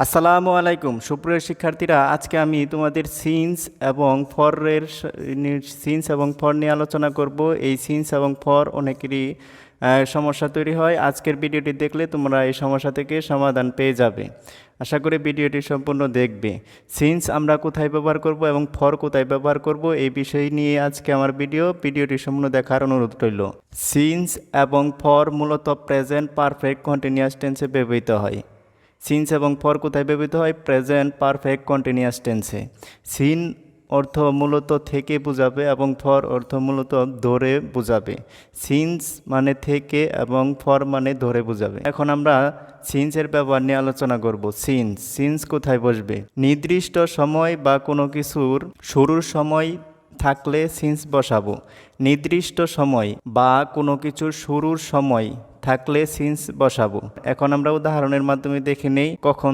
আসসালামু আলাইকুম সুপ্রিয় শিক্ষার্থীরা, আজকে আমি তোমাদের সিন্স এবং ফর নিয়ে আলোচনা করব। এই সিন্স এবং ফর অনেকেরই সমস্যা তৈরি হয়। আজকের ভিডিওটি দেখলে তোমরা এই সমস্যা থেকে সমাধান পেয়ে যাবে। আশা করি ভিডিওটি সম্পূর্ণ দেখবে। সিন্স আমরা কোথায় ব্যবহার করব এবং ফর কোথায় ব্যবহার করব এই বিষয় নিয়ে আজকে আমার ভিডিওটি সম্পূর্ণ দেখার অনুরোধ রইল। সিন্স এবং ফর মূলত প্রেজেন্ট পারফেক্ট কন্টিনিউয়াস টেন্সে ব্যবহৃত হয়। সিন্স এবং ফর কোথায় ব্যবহৃত হয়? প্রেজেন্ট পারফেক্ট কন্টিনিউয়াস টেন্সে। সিন অর্থ মূলত থেকে বোঝাবে এবং ফর অর্থ মূলত ধরে বোঝাবে। সিন্স মানে থেকে এবং ফর মানে ধরে বোঝাবে। এখন আমরা সিন্সের ব্যবহার নিয়ে আলোচনা করব। সিন্স কোথায় বসবে? নির্দিষ্ট সময় বা কোনো কিছুর শুরুর সময় থাকলে সিন্স বসাবো। নির্দিষ্ট সময় বা কোনো কিছুর শুরুর সময় থাকলে সিন্স বসাবো। এখন আমরা উদাহরণের মাধ্যমে দেখে নেই কখন